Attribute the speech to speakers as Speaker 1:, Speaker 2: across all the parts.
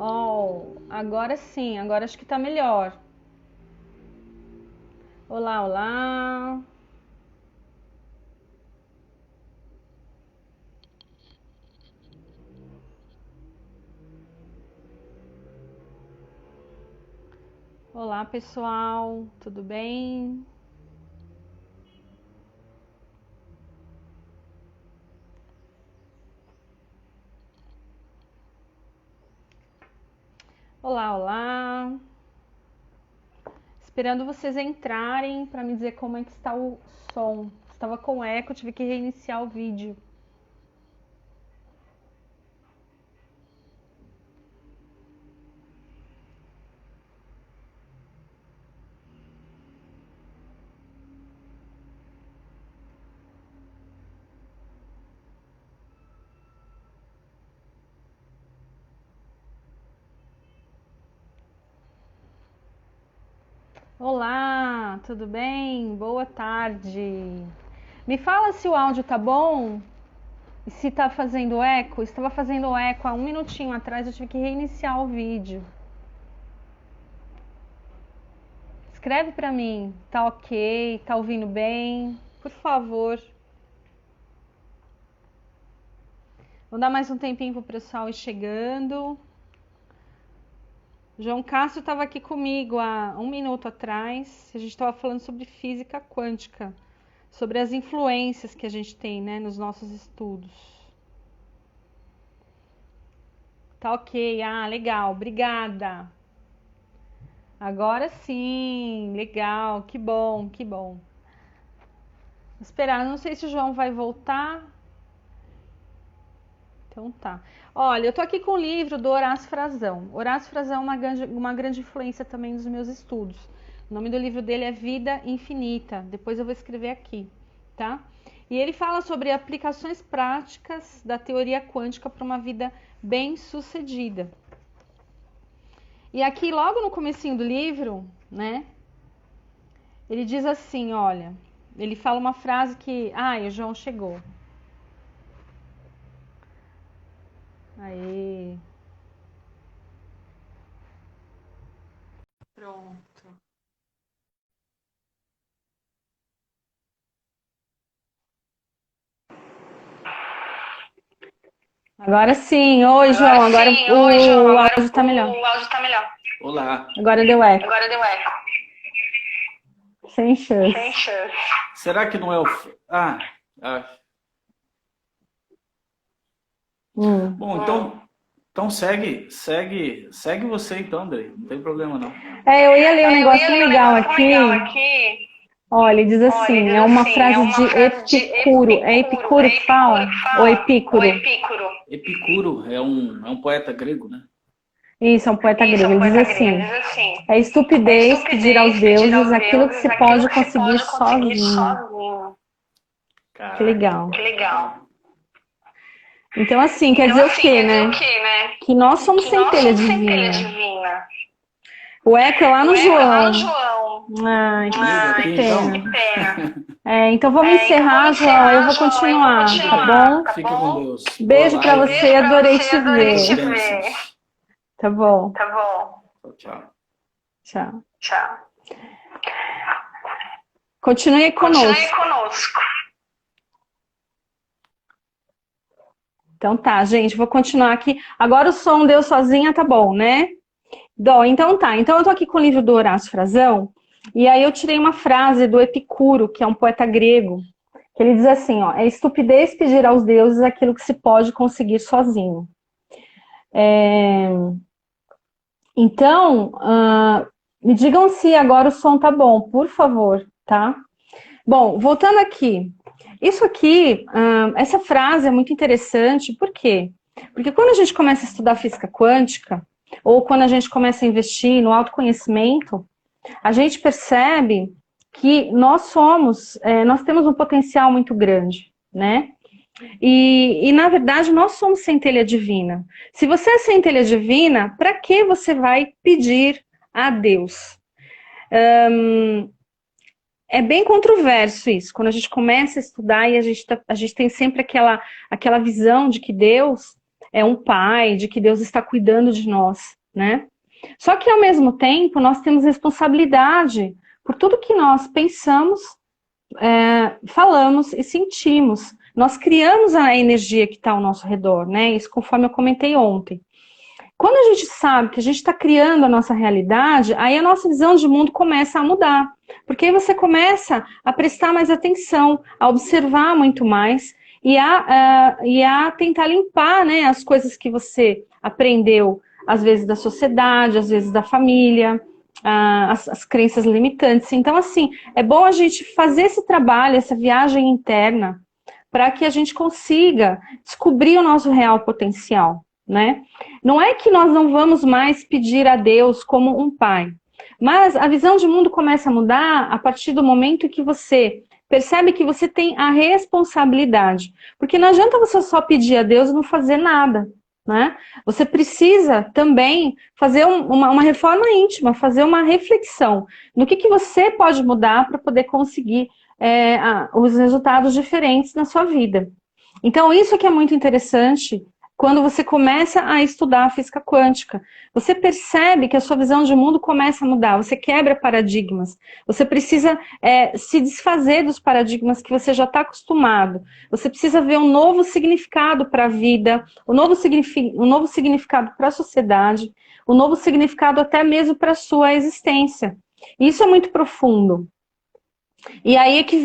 Speaker 1: Oh, agora sim, agora acho que tá melhor. Olá, olá. Olá, pessoal, tudo bem? Olá, olá. Esperando vocês entrarem para me dizer como é que está o som. Estava com eco, tive que reiniciar o vídeo. Olá, tudo bem? Boa tarde. Me fala se o áudio tá bom e se tá fazendo eco. Estava fazendo eco há um minutinho atrás, eu tive que reiniciar o vídeo. Escreve pra mim, tá ok, tá ouvindo bem? Por favor. Vou dar mais um tempinho pro pessoal ir chegando. João Cássio estava aqui comigo há um minuto atrás. A gente estava falando sobre física quântica, sobre as influências que a gente tem, né, nos nossos estudos. Tá ok, legal, obrigada. Agora sim, legal, que bom, que bom. Vou esperar, não sei se o João vai voltar. Então tá. Olha, eu tô aqui com o livro do Horácio Frazão. Horácio Frazão é uma grande influência também nos meus estudos. O nome do livro dele é Vida Infinita. Depois eu vou escrever aqui, tá? E ele fala sobre aplicações práticas da teoria quântica para uma vida bem-sucedida. E aqui, logo no comecinho do livro, né? Ele diz assim, olha, ele fala uma frase que, o João chegou. Aí, pronto. Agora sim. Oi, João. Agora o áudio tá melhor.
Speaker 2: Olá.
Speaker 1: Agora deu eco. Sem chance.
Speaker 2: Será que não é o... Bom, então segue você então, Andrei. Não tem problema não.
Speaker 1: Eu ia ler um negócio legal aqui. Olha, ele diz assim, é uma frase de Epicuro. É Epicuro que fala? Ou Epícoro?
Speaker 2: Epicuro é um poeta grego, né?
Speaker 1: Isso, é um poeta grego. Ele diz assim, é estupidez pedir aos deuses aquilo que se pode conseguir sozinho.
Speaker 2: Caraca.
Speaker 1: Que legal. Então, assim, quer dizer o quê, né? Que nós somos centelha divina. O eco é lá no João. Ai, que pena. Então vamos encerrar, João. Eu vou continuar, tá bom?
Speaker 2: Fica com Deus.
Speaker 1: Beijo pra você, adorei te ver. Tá bom.
Speaker 2: Tchau.
Speaker 1: Tchau. Continue conosco. Então tá, gente, vou continuar aqui. Agora o som deu sozinha, tá bom, né? Então tá. Então eu tô aqui com o livro do Horácio Frazão, e aí eu tirei uma frase do Epicuro, que é um poeta grego, que ele diz assim, ó, é estupidez pedir aos deuses aquilo que se pode conseguir sozinho. Então, me digam se agora o som tá bom, por favor, tá? Bom, voltando aqui. Isso aqui, essa frase é muito interessante, por quê? Porque quando a gente começa a estudar física quântica, ou quando a gente começa a investir no autoconhecimento, a gente percebe que nós temos um potencial muito grande, né? E na verdade, nós somos centelha divina. Se você é centelha divina, para que você vai pedir a Deus? É bem controverso isso, quando a gente começa a estudar e a gente tem sempre aquela visão de que Deus é um pai, de que Deus está cuidando de nós, né? Só que, ao mesmo tempo, nós temos responsabilidade por tudo que nós pensamos, falamos e sentimos. Nós criamos a energia que está ao nosso redor, né? Isso conforme eu comentei ontem. Quando a gente sabe que a gente está criando a nossa realidade, aí a nossa visão de mundo começa a mudar. Porque aí você começa a prestar mais atenção, a observar muito mais e a tentar limpar, né, as coisas que você aprendeu, às vezes da sociedade, às vezes da família, as crenças limitantes. Então, assim, é bom a gente fazer esse trabalho, essa viagem interna, para que a gente consiga descobrir o nosso real potencial, né? Não é que nós não vamos mais pedir a Deus como um pai, mas a visão de mundo começa a mudar a partir do momento que você percebe que você tem a responsabilidade. Porque não adianta você só pedir a Deus e não fazer nada, né? Você precisa também fazer uma reforma íntima, fazer uma reflexão no que você pode mudar para poder conseguir os resultados diferentes na sua vida. Então, isso que é muito interessante quando você começa a estudar a física quântica. Você percebe que a sua visão de mundo começa a mudar, você quebra paradigmas, você precisa se desfazer dos paradigmas que você já está acostumado, você precisa ver um novo significado para a vida, um novo significado para a sociedade, um novo significado até mesmo para a sua existência. Isso é muito profundo. E aí é que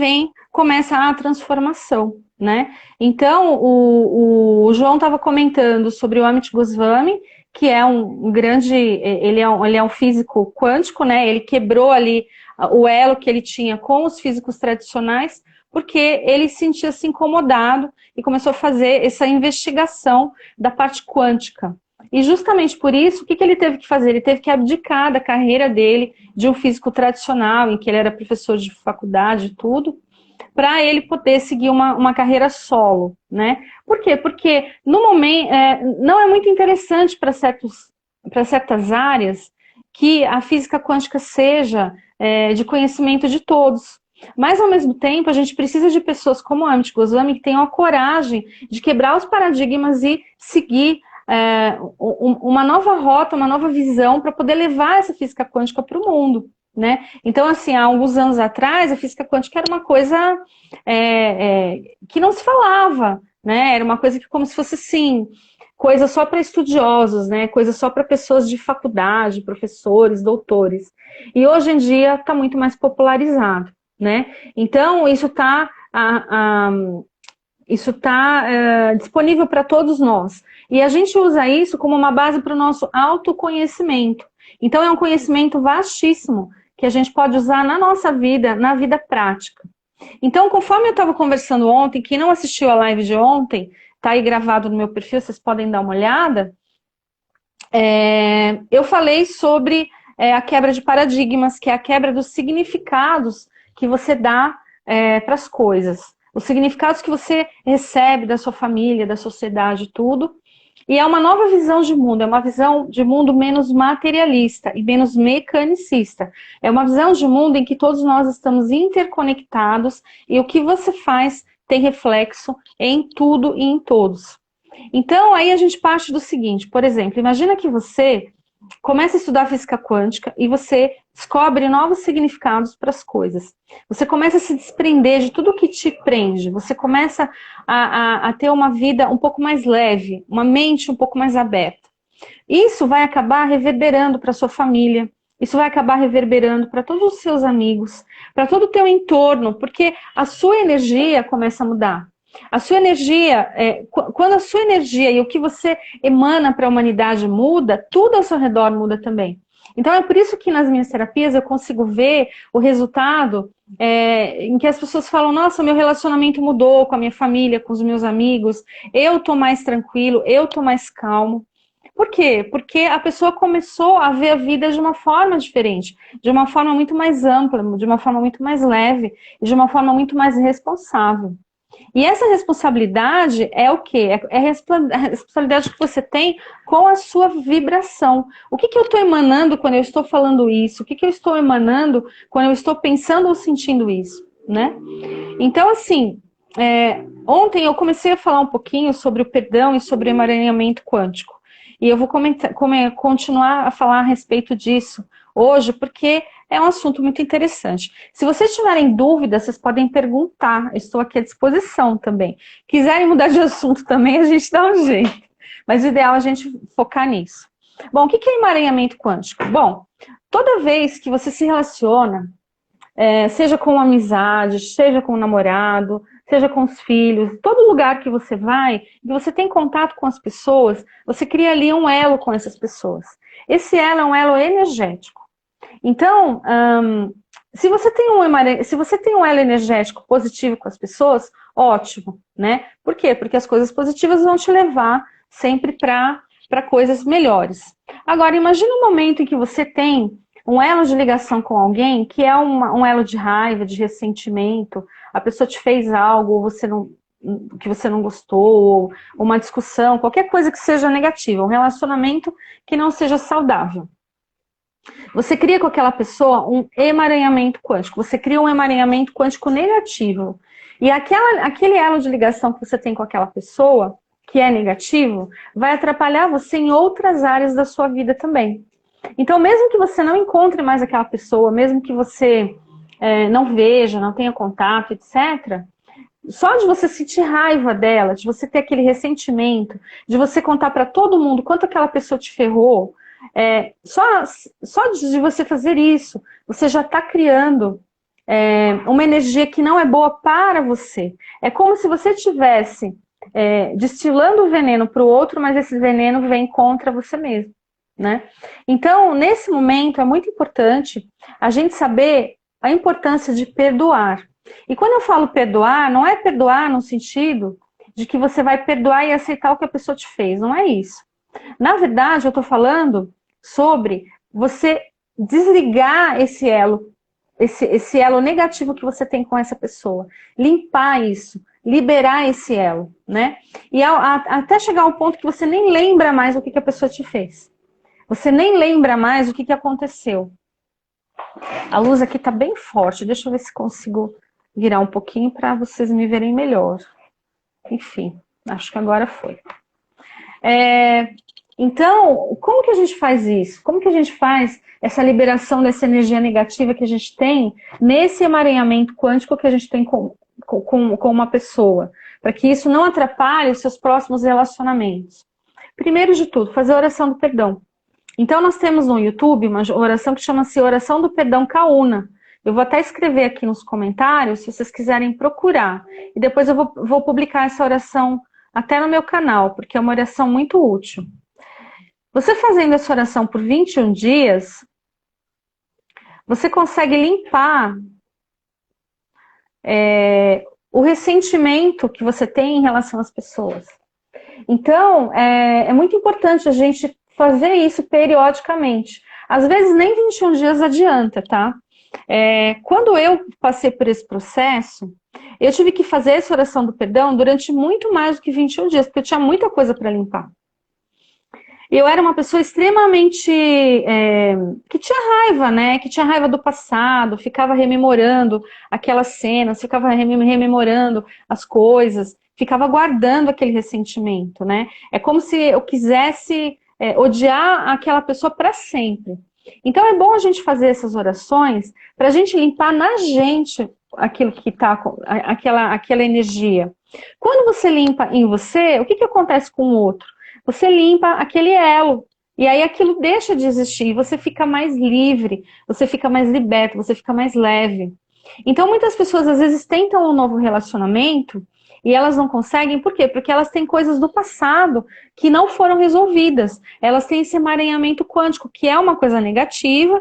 Speaker 1: começa a transformação, né? Então, o João estava comentando sobre o Amit Goswami, que é um grande, ele é um físico quântico, né? Ele quebrou ali o elo que ele tinha com os físicos tradicionais, porque ele sentia-se incomodado e começou a fazer essa investigação da parte quântica. E justamente por isso, o que ele teve que fazer? Ele teve que abdicar da carreira dele, de um físico tradicional, em que ele era professor de faculdade e tudo, para ele poder seguir uma carreira solo, né? Por quê? Porque no momento não é muito interessante para certas áreas que a física quântica seja de conhecimento de todos. Mas, ao mesmo tempo, a gente precisa de pessoas como a Amit Goswami que tenham a coragem de quebrar os paradigmas e seguir uma nova rota, uma nova visão para poder levar essa física quântica para o mundo, né? Então, assim, há alguns anos atrás, a física quântica era uma coisa que não se falava, né? Era uma coisa que como se fosse, assim, coisa só para estudiosos, né? Coisa só para pessoas de faculdade, professores, doutores. E hoje em dia está muito mais popularizado, né? Então, isso está disponível para todos nós. E a gente usa isso como uma base para o nosso autoconhecimento. Então, é um conhecimento vastíssimo que a gente pode usar na nossa vida, na vida prática. Então, conforme eu estava conversando ontem, quem não assistiu a live de ontem, está aí gravado no meu perfil, vocês podem dar uma olhada, eu falei sobre a quebra de paradigmas, que é a quebra dos significados que você dá para as coisas. Os significados que você recebe da sua família, da sociedade, tudo. E é uma nova visão de mundo, é uma visão de mundo menos materialista e menos mecanicista. É uma visão de mundo em que todos nós estamos interconectados e o que você faz tem reflexo em tudo e em todos. Então, aí a gente parte do seguinte, por exemplo, imagina que você começa a estudar física quântica e você descobre novos significados para as coisas. Você começa a se desprender de tudo que te prende. Você começa a ter uma vida um pouco mais leve, uma mente um pouco mais aberta. Isso vai acabar reverberando para sua família. Isso vai acabar reverberando para todos os seus amigos, para todo o teu entorno, porque a sua energia começa a mudar. A sua energia, quando a sua energia e o que você emana para a humanidade muda, tudo ao seu redor muda também. Então é por isso que nas minhas terapias eu consigo ver o resultado em que as pessoas falam, nossa, meu relacionamento mudou com a minha família, com os meus amigos, eu tô mais tranquilo, eu tô mais calmo. Por quê? Porque a pessoa começou a ver a vida de uma forma diferente, de uma forma muito mais ampla, de uma forma muito mais leve, de uma forma muito mais responsável. E essa responsabilidade é o quê? É a responsabilidade que você tem com a sua vibração. O que eu estou emanando quando eu estou falando isso? O que eu estou emanando quando eu estou pensando ou sentindo isso, né? Então, assim, Ontem eu comecei a falar um pouquinho sobre o perdão e sobre o emaranhamento quântico. E eu vou continuar a falar a respeito disso hoje, porque é um assunto muito interessante. Se vocês tiverem dúvidas, vocês podem perguntar. Eu estou aqui à disposição também. Quiserem mudar de assunto também, a gente dá um jeito. Mas o ideal é a gente focar nisso. Bom, o que é emaranhamento quântico? Bom, toda vez que você se relaciona, seja com amizade, seja com o namorado, seja com os filhos, todo lugar que você vai, e você tem contato com as pessoas, você cria ali um elo com essas pessoas. Esse elo é um elo energético. Então, se você tem um elo energético positivo com as pessoas, ótimo, né? Por quê? Porque as coisas positivas vão te levar sempre para coisas melhores. Agora, imagine um momento em que você tem um elo de ligação com alguém que é um elo de raiva, de ressentimento, a pessoa te fez algo que você não gostou, ou uma discussão, qualquer coisa que seja negativa, um relacionamento que não seja saudável. Você cria com aquela pessoa um emaranhamento quântico, você cria um emaranhamento quântico negativo. E aquele elo de ligação que você tem com aquela pessoa, que é negativo, vai atrapalhar você em outras áreas da sua vida também. Então, mesmo que você não encontre mais aquela pessoa, mesmo que você não veja, não tenha contato, etc., só de você sentir raiva dela, de você ter aquele ressentimento, de você contar para todo mundo quanto aquela pessoa te ferrou, só de você fazer isso, você já está criando uma energia que não é boa para você. É como se você estivesse destilando o veneno para o outro, mas esse veneno vem contra você mesmo, né? Então, nesse momento, é muito importante a gente saber a importância de perdoar. E quando eu falo perdoar, não é perdoar no sentido de que você vai perdoar e aceitar o que a pessoa te fez, não é isso. Na verdade, eu estou falando sobre você desligar esse elo negativo que você tem com essa pessoa, limpar isso, liberar esse elo, né? E até chegar ao ponto que você nem lembra mais o que a pessoa te fez. Você nem lembra mais o que aconteceu. A luz aqui está bem forte, deixa eu ver se consigo virar um pouquinho para vocês me verem melhor. Enfim, acho que agora foi. Então, como que a gente faz isso? Como que a gente faz essa liberação dessa energia negativa que a gente tem nesse emaranhamento quântico que a gente tem com uma pessoa? Para que isso não atrapalhe os seus próximos relacionamentos. Primeiro de tudo, fazer a oração do perdão. Então, nós temos no YouTube uma oração que chama-se Oração do Perdão Kauna. Eu vou até escrever aqui nos comentários, se vocês quiserem procurar. E depois eu vou publicar essa oração até no meu canal, porque é uma oração muito útil. Você fazendo essa oração por 21 dias, você consegue limpar o ressentimento que você tem em relação às pessoas. Então, é muito importante a gente fazer isso periodicamente. Às vezes nem 21 dias adianta, tá? Quando eu passei por esse processo, eu tive que fazer essa oração do perdão durante muito mais do que 21 dias, porque eu tinha muita coisa para limpar. Eu era uma pessoa extremamente que tinha raiva, né? Que tinha raiva do passado, ficava rememorando aquelas cenas, ficava rememorando as coisas, ficava guardando aquele ressentimento, né? É como se eu quisesse odiar aquela pessoa para sempre. Então é bom a gente fazer essas orações para a gente limpar na gente aquilo que está, aquela energia. Quando você limpa em você, o que acontece com o outro? Você limpa aquele elo. E aí aquilo deixa de existir. Você fica mais livre, você fica mais liberto, você fica mais leve. Então muitas pessoas às vezes tentam um novo relacionamento e elas não conseguem. Por quê? Porque elas têm coisas do passado que não foram resolvidas. Elas têm esse emaranhamento quântico, que é uma coisa negativa.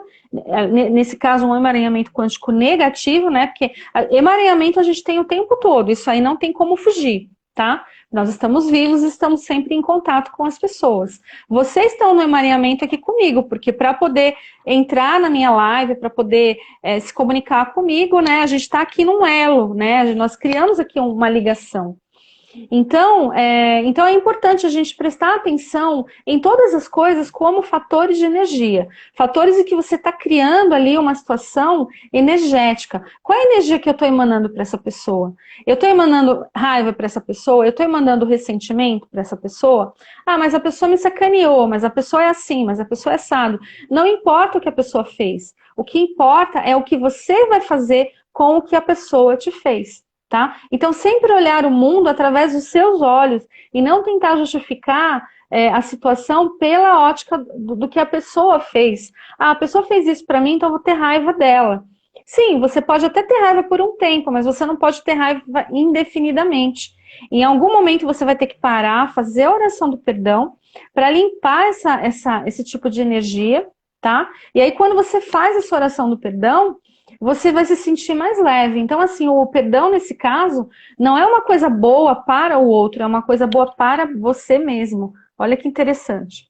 Speaker 1: Nesse caso, um emaranhamento quântico negativo, né? Porque emaranhamento a gente tem o tempo todo. Isso aí não tem como fugir, tá? Nós estamos vivos e estamos sempre em contato com as pessoas. Vocês estão no emaranhamento aqui comigo, porque para poder entrar na minha live, para poder se comunicar comigo, né, a gente está aqui num elo, né, nós criamos aqui uma ligação. Então é importante a gente prestar atenção em todas as coisas como fatores de energia. Fatores em que você está criando ali uma situação energética. Qual é a energia que eu estou emanando para essa pessoa? Eu estou emanando raiva para essa pessoa? Eu estou emanando ressentimento para essa pessoa? Ah, mas a pessoa me sacaneou, mas a pessoa é assim, mas a pessoa é assado. Não importa o que a pessoa fez. O que importa é o que você vai fazer com o que a pessoa te fez. Tá? Então, sempre olhar o mundo através dos seus olhos e não tentar justificar a situação pela ótica do que a pessoa fez. Ah, a pessoa fez isso para mim, então eu vou ter raiva dela. Sim, você pode até ter raiva por um tempo, mas você não pode ter raiva indefinidamente. Em algum momento você vai ter que parar, fazer a oração do perdão para limpar esse tipo de energia, tá? E aí, quando você faz essa oração do perdão, você vai se sentir mais leve. Então, assim, o perdão, nesse caso, não é uma coisa boa para o outro, é uma coisa boa para você mesmo. Olha que interessante.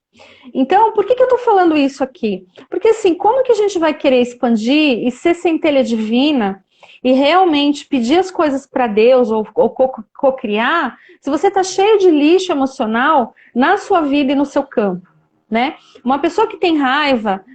Speaker 1: Então, por que eu estou falando isso aqui? Porque, assim, como que a gente vai querer expandir e ser centelha divina e realmente pedir as coisas para Deus ou co-criar, se você está cheio de lixo emocional na sua vida e no seu campo? Né? Uma pessoa que tem raiva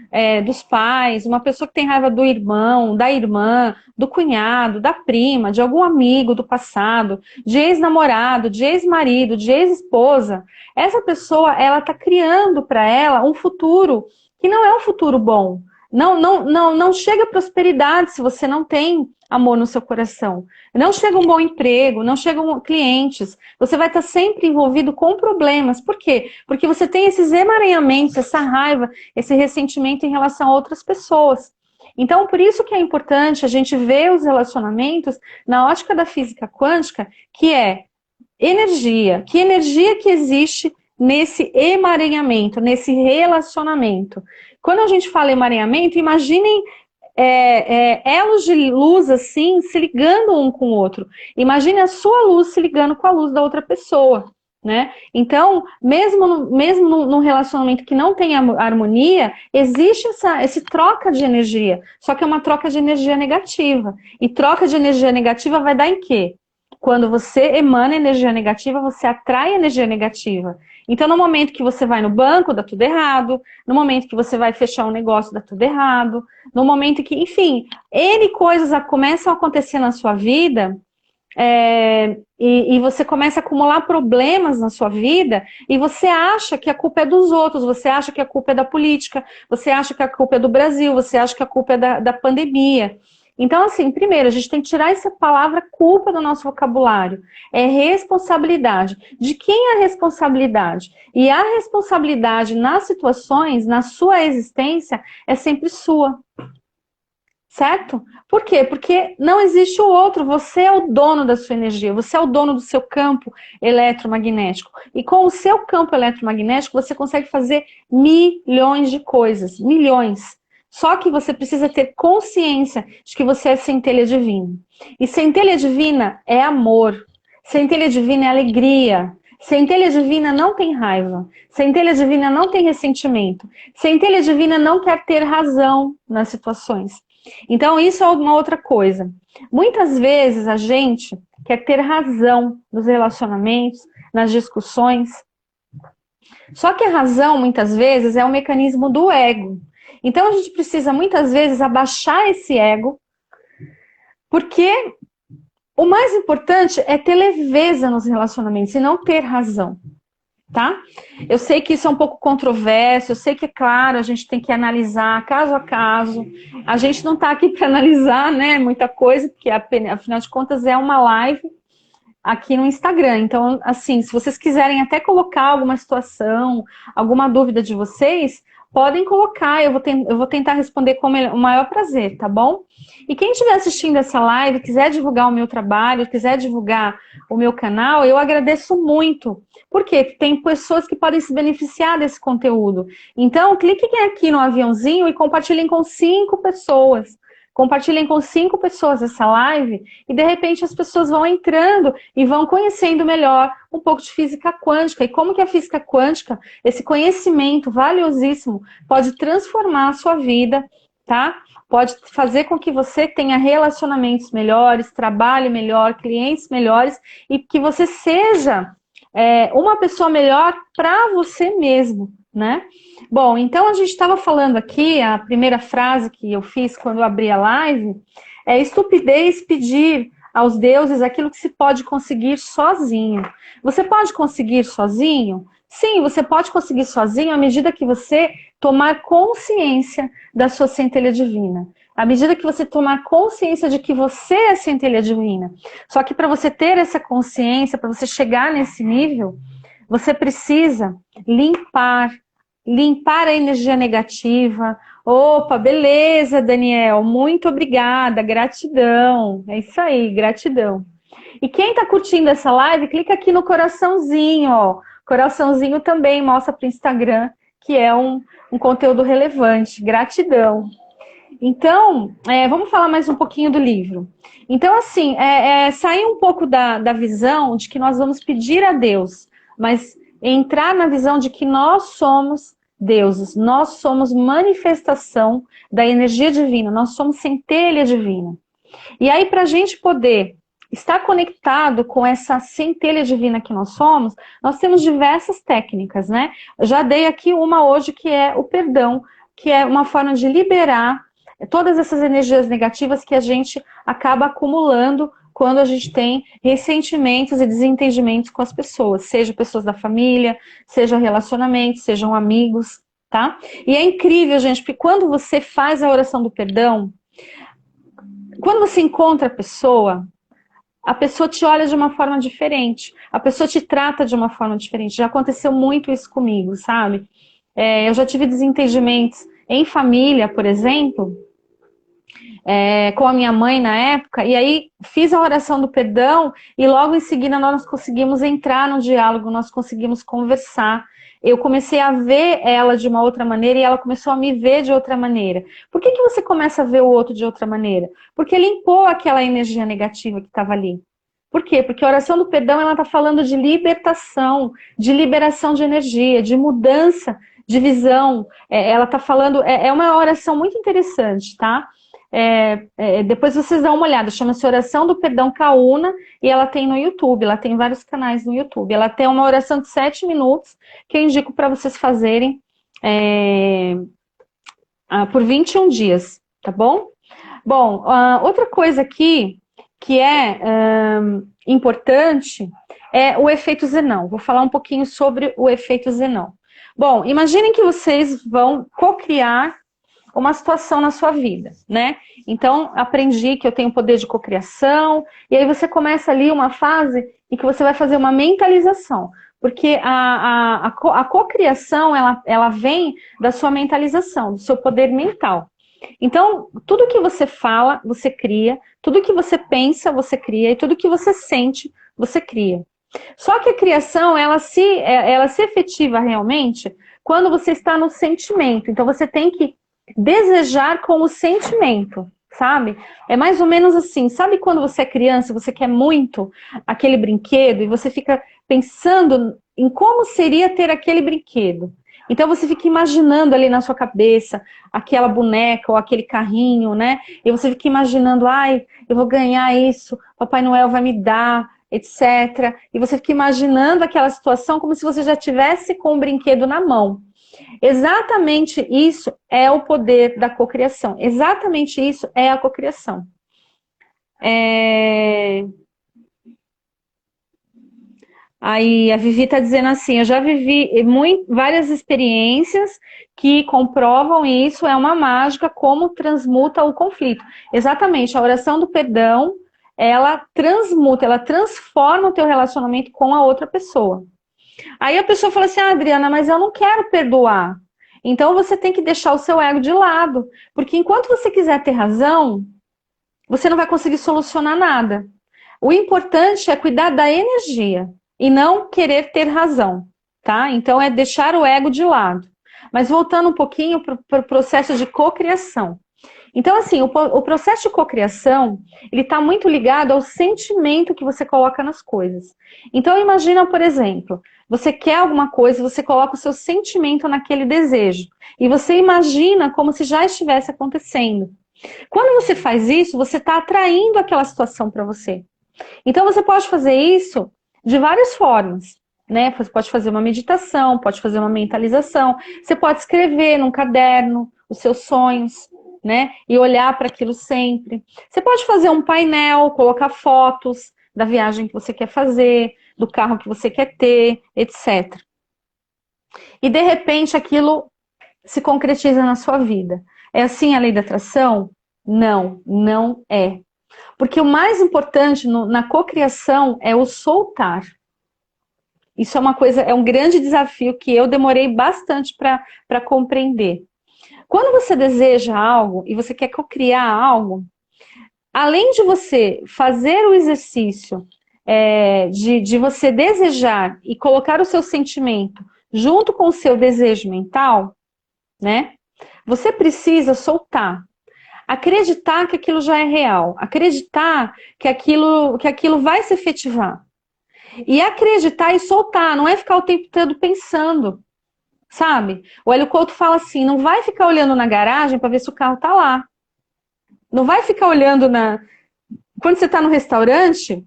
Speaker 1: dos pais, uma pessoa que tem raiva do irmão, da irmã, do cunhado, da prima, de algum amigo do passado, de ex-namorado, de ex-marido, de ex-esposa, essa pessoa, ela está criando para ela um futuro que não é um futuro bom. Não chega prosperidade se você não tem amor no seu coração. Não chega um bom emprego, não chegam clientes. Você vai estar sempre envolvido com problemas. Por quê? Porque você tem esses emaranhamentos, essa raiva, esse ressentimento em relação a outras pessoas. Então, por isso que é importante a gente ver os relacionamentos na ótica da física quântica, que é energia. Que energia que existe nesse emaranhamento, nesse relacionamento. Quando a gente fala emaranhamento, imaginem elos de luz assim, se ligando um com o outro. Imagine a sua luz se ligando com a luz da outra pessoa, né? Então, mesmo num relacionamento que não tem harmonia, existe esse troca de energia, só que é uma troca de energia negativa. E troca de energia negativa vai dar em quê? Quando você emana energia negativa, você atrai energia negativa. Então, no momento que você vai no banco, dá tudo errado. No momento que você vai fechar um negócio, dá tudo errado. No momento que, enfim, N coisas começam a acontecer na sua vida, e você começa a acumular problemas na sua vida, e você acha que a culpa é dos outros, você acha que a culpa é da política, você acha que a culpa é do Brasil, você acha que a culpa é da pandemia. Então, assim, primeiro, a gente tem que tirar essa palavra culpa do nosso vocabulário. É responsabilidade. De quem é a responsabilidade? E a responsabilidade nas situações, na sua existência, é sempre sua. Certo? Por quê? Porque não existe o outro. Você é o dono da sua energia. Você é o dono do seu campo eletromagnético. E com o seu campo eletromagnético, você consegue fazer milhões de coisas. Milhões. Só que você precisa ter consciência de que você é centelha divina. E centelha divina é amor. Centelha divina é alegria. Centelha divina não tem raiva. Centelha divina não tem ressentimento. Centelha divina não quer ter razão nas situações. Então, isso é uma outra coisa. Muitas vezes a gente quer ter razão nos relacionamentos, nas discussões. Só que a razão, muitas vezes, é um mecanismo do ego. Então, a gente precisa, muitas vezes, abaixar esse ego, porque o mais importante é ter leveza nos relacionamentos e não ter razão, tá? Eu sei que isso é um pouco controverso, eu sei que, é claro, a gente tem que analisar caso a caso. A gente não está aqui para analisar, né, muita coisa, porque, afinal de contas, é uma live aqui no Instagram. Então, assim, se vocês quiserem até colocar alguma situação, alguma dúvida de vocês, podem colocar, eu vou tentar responder com o maior prazer, tá bom? E quem estiver assistindo essa live, quiser divulgar o meu trabalho, quiser divulgar o meu canal, eu agradeço muito. Porque tem pessoas que podem se beneficiar desse conteúdo. Então, cliquem aqui no aviãozinho e compartilhem com 5 pessoas. Compartilhem com 5 pessoas essa live e, de repente, as pessoas vão entrando e vão conhecendo melhor um pouco de física quântica. E como que a física quântica, esse conhecimento valiosíssimo, pode transformar a sua vida tá? Pode fazer com que você tenha relacionamentos melhores, trabalhe melhor, clientes melhores e que você seja uma pessoa melhor para você mesmo, né? Bom, então a gente estava falando aqui, a primeira frase que eu fiz quando eu abri a live é estupidez pedir aos deuses aquilo que se pode conseguir sozinho. Você pode conseguir sozinho? Sim, você pode conseguir sozinho à medida que você tomar consciência da sua centelha divina. À medida que você tomar consciência de que você é centelha divina. Só que para você ter essa consciência, para você chegar nesse nível, você precisa limpar a energia negativa. Opa, beleza, Daniel, muito obrigada, gratidão. É isso aí, gratidão. E quem está curtindo essa live, clica aqui no coraçãozinho, ó. Coraçãozinho também mostra para o Instagram que é um conteúdo relevante. Gratidão. Então, vamos falar mais um pouquinho do livro. Então, assim, sair um pouco da visão de que nós vamos pedir a Deus, mas entrar na visão de que nós somos deuses, nós somos manifestação da energia divina, nós somos centelha divina. E aí, para a gente poder estar conectado com essa centelha divina que nós somos, nós temos diversas técnicas, né? Eu já dei aqui uma hoje que é o perdão, que é uma forma de liberar todas essas energias negativas que a gente acaba acumulando quando a gente tem ressentimentos e desentendimentos com as pessoas, seja pessoas da família, seja relacionamentos, sejam amigos, tá? E é incrível, gente, porque quando você faz a oração do perdão, quando você encontra a pessoa te olha de uma forma diferente, a pessoa te trata de uma forma diferente. Já aconteceu muito isso comigo, sabe? Eu já tive desentendimentos em família, por exemplo, com a minha mãe na época, e aí fiz a oração do perdão e logo em seguida nós conseguimos entrar no diálogo, nós conseguimos conversar. Eu comecei a ver ela de uma outra maneira e ela começou a me ver de outra maneira. Por que você começa a ver o outro de outra maneira? Porque limpou aquela energia negativa que estava ali. Por quê? Porque a oração do perdão ela está falando de libertação, de liberação de energia, de mudança de visão. Ela está falando... É uma oração muito interessante, tá? Depois vocês dão uma olhada, chama-se Oração do Perdão Kauna e ela tem no YouTube, ela tem vários canais no YouTube. Ela tem uma oração de 7 minutos que eu indico para vocês fazerem por 21 dias, tá bom? Bom, outra coisa aqui que é importante é o efeito Zenão. Vou falar um pouquinho sobre o efeito Zenão. Bom, imaginem que vocês vão co-criar uma situação na sua vida, né? Então, aprendi que eu tenho poder de cocriação, e aí você começa ali uma fase em que você vai fazer uma mentalização, porque a cocriação, ela vem da sua mentalização, do seu poder mental. Então, tudo que você fala, você cria, tudo que você pensa, você cria, e tudo que você sente, você cria. Só que a criação, ela se efetiva realmente quando você está no sentimento. Então, você tem que desejar com o sentimento, sabe? É mais ou menos assim, sabe quando você é criança, você quer muito aquele brinquedo e você fica pensando em como seria ter aquele brinquedo. Então você fica imaginando ali na sua cabeça aquela boneca ou aquele carrinho, né? E você fica imaginando, ai, eu vou ganhar isso, Papai Noel vai me dar, etc. E você fica imaginando aquela situação como se você já tivesse com o brinquedo na mão. Exatamente isso é o poder da cocriação. Exatamente isso é a cocriação. Aí a Vivi está dizendo assim, eu já vivi várias experiências que comprovam isso, é uma mágica, como transmuta o conflito. Exatamente, a oração do perdão, ela transmuta, ela transforma o teu relacionamento com a outra pessoa. Aí a pessoa fala assim, Adriana, mas eu não quero perdoar. Então você tem que deixar o seu ego de lado. Porque enquanto você quiser ter razão, você não vai conseguir solucionar nada. O importante é cuidar da energia e não querer ter razão, tá? Então é deixar o ego de lado. Mas voltando um pouquinho para o processo de cocriação. Então, assim, o processo de cocriação, ele está muito ligado ao sentimento que você coloca nas coisas. Então, imagina, por exemplo, você quer alguma coisa, você coloca o seu sentimento naquele desejo. E você imagina como se já estivesse acontecendo. Quando você faz isso, você está atraindo aquela situação para você. Então você pode fazer isso de várias formas, né? Você pode fazer uma meditação, pode fazer uma mentalização, você pode escrever num caderno os seus sonhos, né? E olhar para aquilo sempre. Você pode fazer um painel, colocar fotos da viagem que você quer fazer, do carro que você quer ter, etc. E de repente aquilo se concretiza na sua vida. É assim a lei da atração? Não, não é. Porque o mais importante na cocriação é o soltar. Isso é uma coisa, é um grande desafio que eu demorei bastante para compreender. Quando você deseja algo e você quer cocriar algo, além de você fazer o exercício de você desejar e colocar o seu sentimento junto com o seu desejo mental, né? Você precisa soltar. Acreditar que aquilo já é real. Acreditar que aquilo vai se efetivar. E acreditar e soltar. Não é ficar o tempo todo pensando. Sabe? O Hélio Couto fala assim, não vai ficar olhando na garagem para ver se o carro tá lá. Não vai ficar olhando Quando você está no restaurante,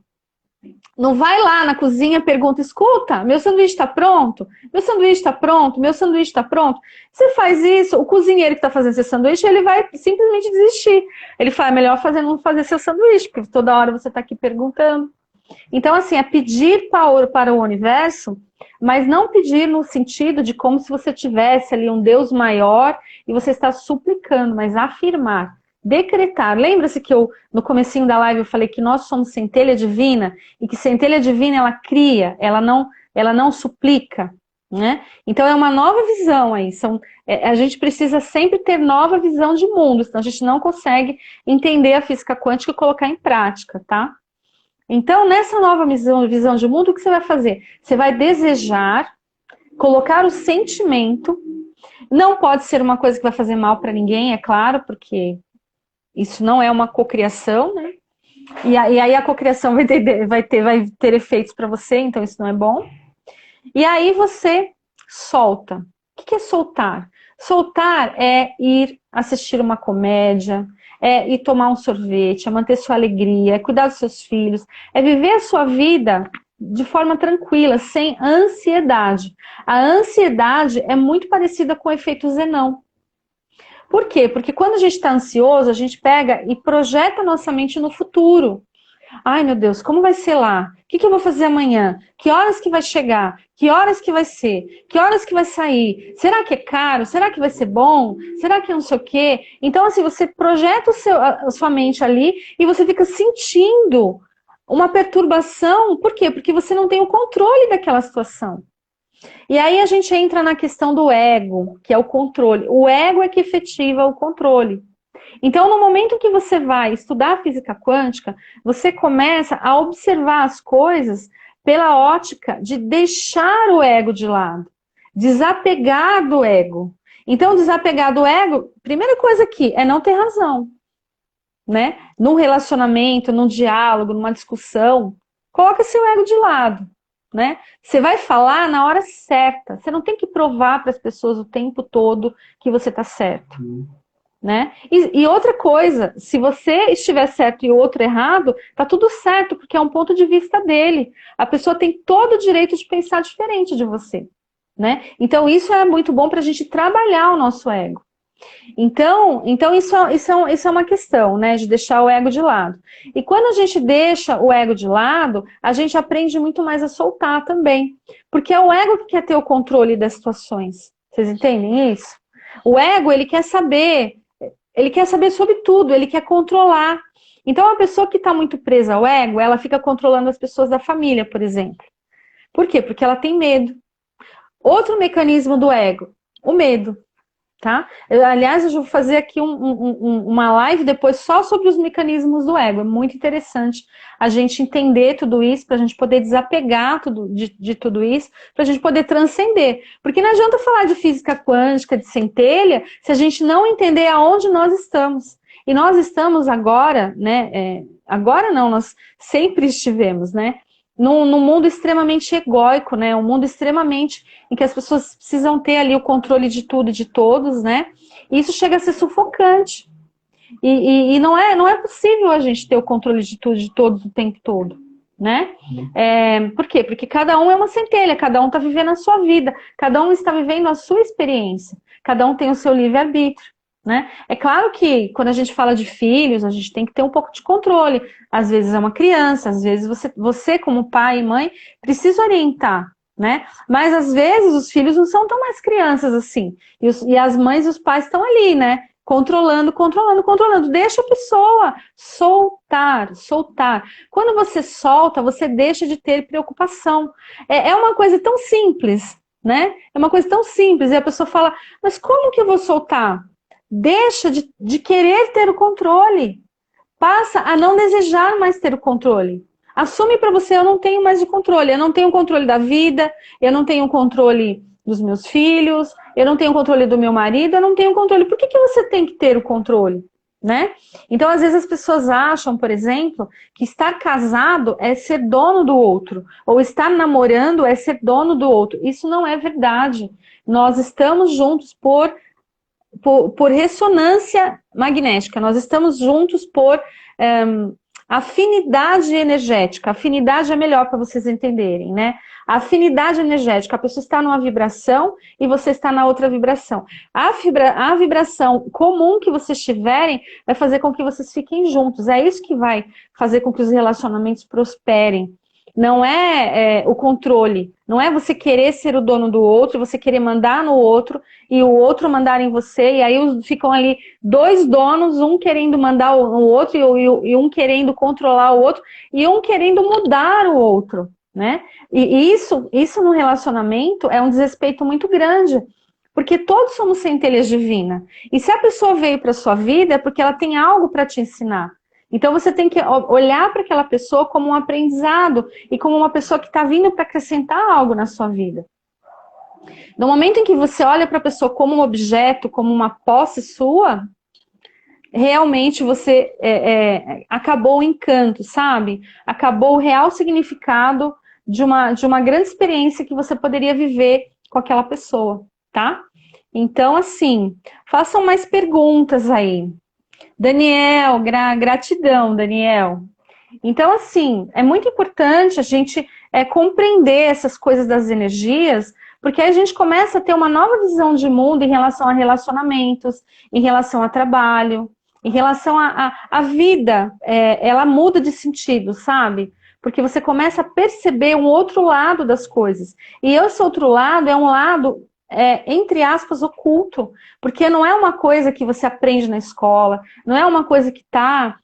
Speaker 1: não vai lá na cozinha e pergunta, escuta, meu sanduíche está pronto? Meu sanduíche está pronto? Meu sanduíche está pronto? Você faz isso, o cozinheiro que está fazendo seu sanduíche, ele vai simplesmente desistir. Ele fala, é melhor não fazer seu sanduíche, porque toda hora você está aqui perguntando. Então, assim, é pedir para o universo, mas não pedir no sentido de como se você tivesse ali um Deus maior e você está suplicando, mas afirmar. Decretar. Lembra-se que no comecinho da live eu falei que nós somos centelha divina e que centelha divina ela cria, ela não suplica, né? Então é uma nova visão aí. A gente precisa sempre ter nova visão de mundo, senão a gente não consegue entender a física quântica e colocar em prática, tá? Então nessa nova visão de mundo, o que você vai fazer? Você vai desejar, colocar o sentimento. Não pode ser uma coisa que vai fazer mal para ninguém, é claro, porque isso não é uma cocriação, né? E aí a cocriação vai ter efeitos para você, então isso não é bom. E aí você solta. O que é soltar? Soltar é ir assistir uma comédia, é ir tomar um sorvete, é manter sua alegria, é cuidar dos seus filhos, é viver a sua vida de forma tranquila, sem ansiedade. A ansiedade é muito parecida com o efeito Zenão. Por quê? Porque quando a gente está ansioso, a gente pega e projeta nossa mente no futuro. Ai, meu Deus, como vai ser lá? O que eu vou fazer amanhã? Que horas que vai chegar? Que horas que vai ser? Que horas que vai sair? Será que é caro? Será que vai ser bom? Será que não sei o quê? Então, assim, você projeta a sua mente ali e você fica sentindo uma perturbação. Por quê? Porque você não tem o controle daquela situação. E aí a gente entra na questão do ego, que é o controle. O ego é que efetiva o controle. Então, no momento que você vai estudar física quântica, você começa a observar as coisas pela ótica de deixar o ego de lado, desapegar do ego. Então, desapegar do ego, primeira coisa aqui, é não ter razão. Né? Num relacionamento, num diálogo, numa discussão, coloca seu ego de lado. Né? Você vai falar na hora certa. Você não tem que provar para as pessoas o tempo todo que você está certo. Né? E outra coisa, se você estiver certo e o outro errado, tá tudo certo, porque é um ponto de vista dele. A pessoa tem todo o direito de pensar diferente de você. Né? Então isso é muito bom para a gente trabalhar o nosso ego. Então isso é uma questão, né, de deixar o ego de lado. E quando a gente deixa o ego de lado, a gente aprende muito mais a soltar também. Porque é o ego que quer ter o controle das situações. Vocês entendem isso? O ego, ele quer saber sobre tudo, ele quer controlar. Então a pessoa que está muito presa ao ego, ela fica controlando as pessoas da família, por exemplo. Por quê? Porque ela tem medo. Outro mecanismo do ego, o medo. Tá? Aliás, eu vou fazer aqui uma live depois só sobre os mecanismos do ego. É muito interessante a gente entender tudo isso, para a gente poder desapegar de tudo isso, para a gente poder transcender. Porque não adianta falar de física quântica, de centelha, se a gente não entender aonde nós estamos. E nós estamos agora, né? Agora não, nós sempre estivemos, né? num mundo extremamente egóico, né? Um mundo extremamente em que as pessoas precisam ter ali o controle de tudo e de todos, né? E isso chega a ser sufocante. E não é possível a gente ter o controle de tudo e de todos o tempo todo, né? Por quê? Porque cada um é uma centelha, cada um está vivendo a sua vida, cada um está vivendo a sua experiência, cada um tem o seu livre-arbítrio, né? É claro que quando a gente fala de filhos, a gente tem que ter um pouco de controle. Às vezes é uma criança, às vezes você como pai e mãe, precisa orientar, né? Mas às vezes os filhos não são tão mais crianças assim. E as mães e os pais estão ali, né? Controlando, controlando, controlando. Deixa a pessoa soltar, soltar. Quando você solta, você deixa de ter preocupação. É uma coisa tão simples, né? É uma coisa tão simples. E a pessoa fala, mas como que eu vou soltar? Deixa de querer ter o controle. Passa a não desejar mais ter o controle. Assume para você, eu não tenho mais de controle. Eu não tenho controle da vida, eu não tenho controle dos meus filhos, eu não tenho controle do meu marido, eu não tenho controle. Por que você tem que ter o controle? Né? Então, às vezes as pessoas acham, por exemplo, que estar casado é ser dono do outro, ou estar namorando é ser dono do outro. Isso não é verdade. Nós estamos juntos por ressonância magnética, nós estamos juntos por afinidade energética. Afinidade é melhor para vocês entenderem, né? A afinidade energética, a pessoa está numa vibração e você está na outra vibração. A vibração comum que vocês tiverem vai fazer com que vocês fiquem juntos. É isso que vai fazer com que os relacionamentos prosperem. Não é o controle, não é você querer ser o dono do outro, você querer mandar no outro e o outro mandar em você, e aí ficam ali dois donos, um querendo mandar no outro e um querendo controlar o outro e um querendo mudar o outro, né? E isso no relacionamento é um desrespeito muito grande, porque todos somos centelhas divinas. E se a pessoa veio para sua vida é porque ela tem algo para te ensinar. Então você tem que olhar para aquela pessoa como um aprendizado e como uma pessoa que está vindo para acrescentar algo na sua vida. No momento em que você olha para a pessoa como um objeto, como uma posse sua, realmente você acabou o encanto, sabe? Acabou o real significado de uma grande experiência que você poderia viver com aquela pessoa, tá? Então, assim, façam mais perguntas aí. Daniel, gratidão, Daniel. Então, assim, é muito importante a gente compreender essas coisas das energias, porque aí a gente começa a ter uma nova visão de mundo em relação a relacionamentos, em relação a trabalho, em relação à vida. Ela muda de sentido, sabe? Porque você começa a perceber um outro lado das coisas. E esse outro lado é um lado entre aspas, oculto, porque não é uma coisa que você aprende na escola, não é uma coisa que está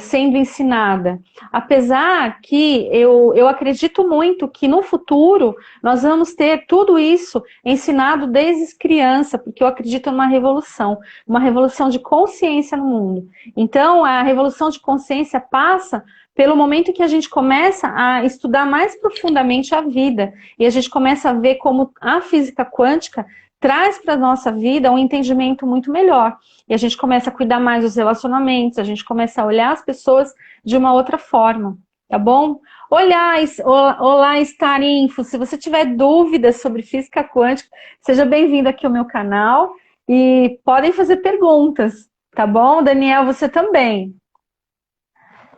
Speaker 1: sendo ensinada. Apesar que eu acredito muito que no futuro nós vamos ter tudo isso ensinado desde criança, porque eu acredito numa revolução de consciência no mundo. Então, a revolução de consciência passa pelo momento que a gente começa a estudar mais profundamente a vida e a gente começa a ver como a física quântica traz para a nossa vida um entendimento muito melhor. E a gente começa a cuidar mais dos relacionamentos, a gente começa a olhar as pessoas de uma outra forma, tá bom? Olá, Starinfo, se você tiver dúvidas sobre física quântica, seja bem-vindo aqui ao meu canal e podem fazer perguntas, tá bom? Daniel, você também.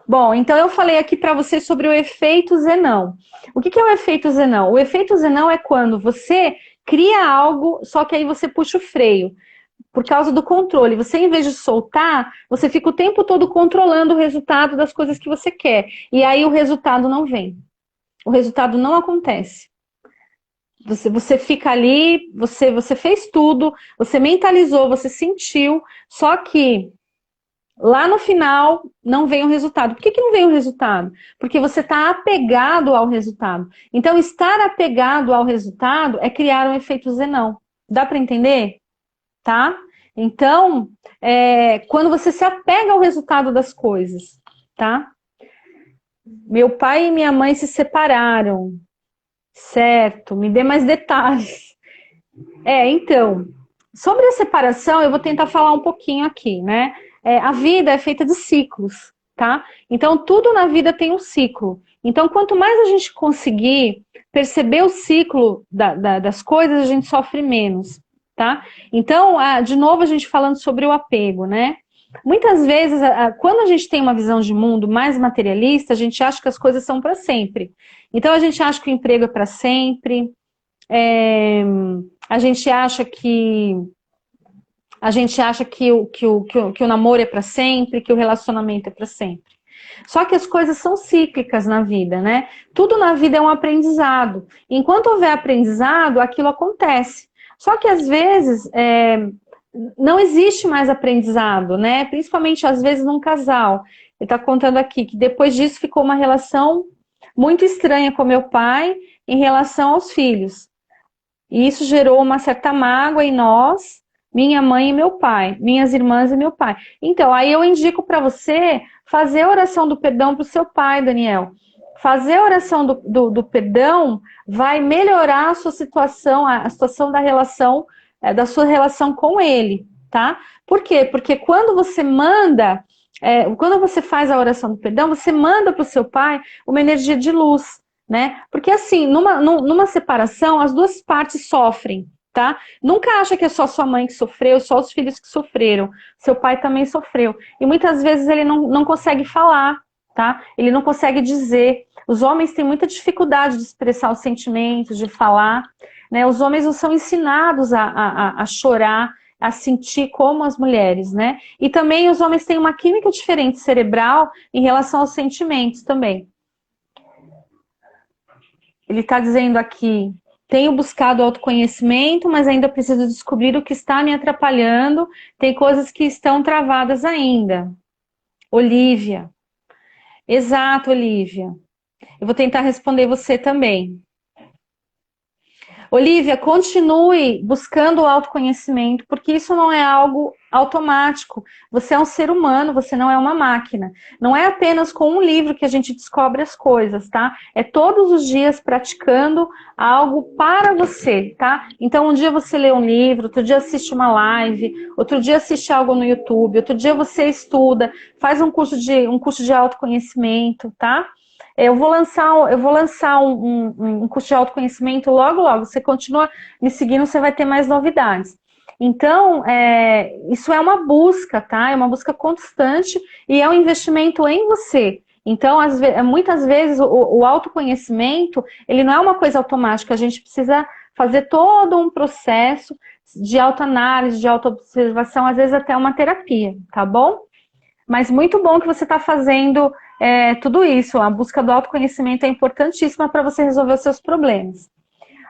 Speaker 1: Bom, então eu falei aqui para vocês sobre o efeito Zenão. O que é o efeito Zenão? O efeito Zenão é quando você cria algo, só que aí você puxa o freio, por causa do controle. Você, em vez de soltar, você fica o tempo todo controlando o resultado das coisas que você quer. E aí o resultado não vem. O resultado não acontece. Você fica ali, você fez tudo, você mentalizou, você sentiu, só que lá no final, não vem o resultado. Por que não vem o resultado? Porque você está apegado ao resultado. Então, estar apegado ao resultado é criar um efeito Zenão. Dá para entender? Tá? Então, quando você se apega ao resultado das coisas, tá? Meu pai e minha mãe se separaram. Certo, me dê mais detalhes. Então, sobre a separação, eu vou tentar falar um pouquinho aqui, né? A vida é feita de ciclos, tá? Então, tudo na vida tem um ciclo. Então, quanto mais a gente conseguir perceber o ciclo das coisas, a gente sofre menos, tá? Então, de novo, a gente falando sobre o apego, né? Muitas vezes, quando a gente tem uma visão de mundo mais materialista, a gente acha que as coisas são para sempre. Então, a gente acha que o emprego é para sempre, a gente acha que o namoro é para sempre, que o relacionamento é para sempre. Só que as coisas são cíclicas na vida, né? Tudo na vida é um aprendizado. Enquanto houver aprendizado, aquilo acontece. Só que às vezes não existe mais aprendizado, né? Principalmente às vezes num casal. Ele está contando aqui que depois disso ficou uma relação muito estranha com meu pai em relação aos filhos. E isso gerou uma certa mágoa em nós, minha mãe e meu pai, minhas irmãs e meu pai. Então, aí eu indico para você fazer a oração do perdão para o seu pai, Daniel. Fazer a oração do perdão vai melhorar a sua situação, a situação da relação, da sua relação com ele, tá? Por quê? Porque quando você quando você faz a oração do perdão, você manda para o seu pai uma energia de luz, né? Porque assim, numa separação, as duas partes sofrem, tá? Nunca acha que é só sua mãe que sofreu, só os filhos que sofreram. Seu pai também sofreu. E muitas vezes ele não consegue falar, tá? Ele não consegue dizer. Os homens têm muita dificuldade de expressar os sentimentos, de falar, né? Os homens não são ensinados a chorar, a sentir como as mulheres, né? E também os homens têm uma química diferente cerebral em relação aos sentimentos também. Ele está dizendo aqui, tenho buscado autoconhecimento, mas ainda preciso descobrir o que está me atrapalhando. Tem coisas que estão travadas ainda. Olivia. Exato, Olivia. Eu vou tentar responder você também. Olivia, continue buscando o autoconhecimento, porque isso não é algo automático. Você é um ser humano, você não é uma máquina. Não é apenas com um livro que a gente descobre as coisas, tá? É todos os dias praticando algo para você, tá? Então, um dia você lê um livro, outro dia assiste uma live, outro dia assiste algo no YouTube, outro dia você estuda, faz um curso de autoconhecimento, tá? Eu vou lançar um curso de autoconhecimento logo, logo. Você continua me seguindo, você vai ter mais novidades. Então, isso é uma busca, tá? É uma busca constante e é um investimento em você. Então, muitas vezes, o autoconhecimento, ele não é uma coisa automática. A gente precisa fazer todo um processo de autoanálise, de autoobservação, às vezes até uma terapia, tá bom? Mas muito bom que você está fazendo tudo isso. A busca do autoconhecimento é importantíssima para você resolver os seus problemas.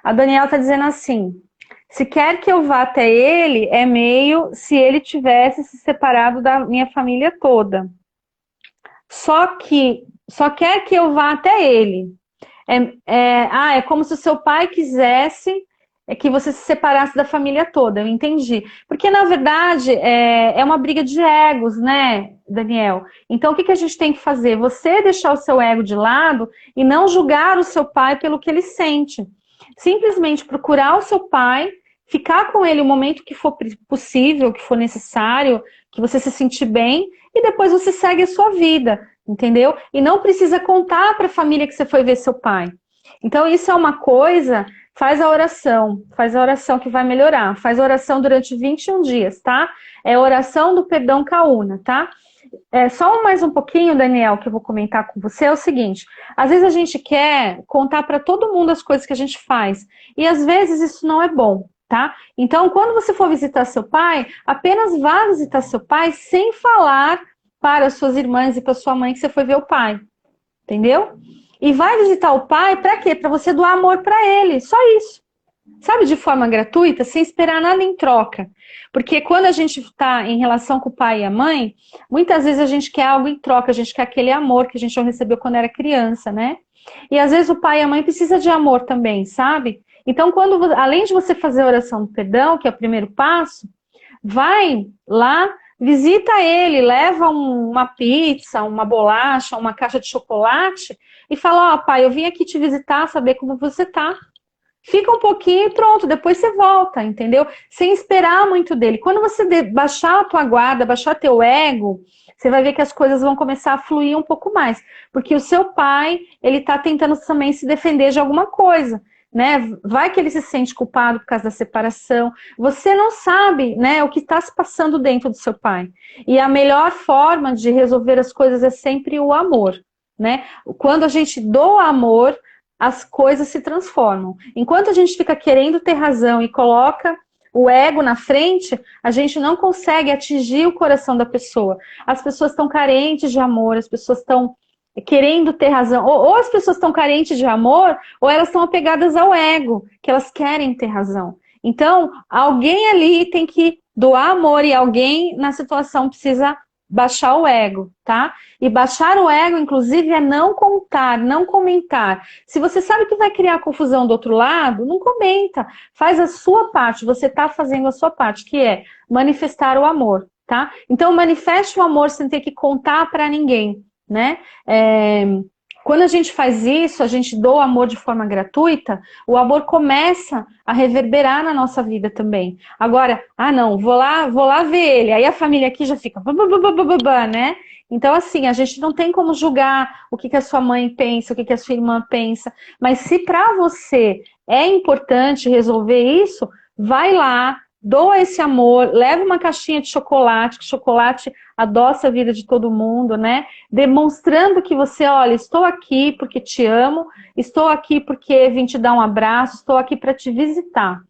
Speaker 1: A Daniela está dizendo assim, se quer que eu vá até ele, é meio se ele tivesse se separado da minha família toda. Só quer que eu vá até ele. É como se o seu pai quisesse que você se separasse da família toda, eu entendi. Porque, na verdade, é uma briga de egos, né, Daniel? Então, o que a gente tem que fazer? Você deixar o seu ego de lado e não julgar o seu pai pelo que ele sente. Simplesmente procurar o seu pai, ficar com ele o momento que for possível, que for necessário, que você se sentir bem, e depois você segue a sua vida, entendeu? E não precisa contar para a família que você foi ver seu pai. Então, isso é uma coisa... Faz a oração que vai melhorar. Faz a oração durante 21 dias, tá? É a oração do perdão Kauna, tá? Só mais um pouquinho, Daniel, que eu vou comentar com você, é o seguinte. Às vezes a gente quer contar para todo mundo as coisas que a gente faz. E às vezes isso não é bom, tá? Então, quando você for visitar seu pai, apenas vá visitar seu pai sem falar para as suas irmãs e para sua mãe que você foi ver o pai. Entendeu? E vai visitar o pai para quê? Para você doar amor para ele, só isso. Sabe, de forma gratuita, sem esperar nada em troca. Porque quando a gente está em relação com o pai e a mãe, muitas vezes a gente quer algo em troca, a gente quer aquele amor que a gente não recebeu quando era criança, né? E às vezes o pai e a mãe precisam de amor também, sabe? Então, além de você fazer a oração do perdão, que é o primeiro passo, vai lá, visita ele, leva uma pizza, uma bolacha, uma caixa de chocolate e fala, pai, eu vim aqui te visitar, saber como você tá. fica um pouquinho e pronto, depois você volta, entendeu? Sem esperar muito dele. Quando você baixar a tua guarda, baixar teu ego, você vai ver que as coisas vão começar a fluir um pouco mais. Porque o seu pai, ele tá tentando também se defender de alguma coisa, né? Vai que ele se sente culpado por causa da separação. Você não sabe, né, o que está se passando dentro do seu pai. E a melhor forma de resolver as coisas é sempre o amor, né? Quando a gente doa amor, as coisas se transformam. Enquanto a gente fica querendo ter razão e coloca o ego na frente, a gente não consegue atingir o coração da pessoa. As pessoas estão carentes de amor, as pessoas estão querendo ter razão. Ou as pessoas estão carentes de amor, ou elas estão apegadas ao ego, que elas querem ter razão. Então, alguém ali tem que doar amor e alguém na situação precisa baixar o ego, tá? E baixar o ego, inclusive, é não contar, não comentar. Se você sabe que vai criar confusão do outro lado, não comenta. Faz a sua parte, você tá fazendo a sua parte, que é manifestar o amor, tá? Então, manifeste o amor sem ter que contar para ninguém, né? Quando a gente faz isso, a gente doa amor de forma gratuita, o amor começa a reverberar na nossa vida também. Agora, não, vou lá ver ele. Aí a família aqui já fica, né? Então, assim, a gente não tem como julgar o que a sua mãe pensa, o que a sua irmã pensa. Mas se para você é importante resolver isso, vai lá, doa esse amor, leva uma caixinha de chocolate, que chocolate adoça a vida de todo mundo, né? Demonstrando que você, olha, estou aqui porque te amo, estou aqui porque vim te dar um abraço, estou aqui para te visitar.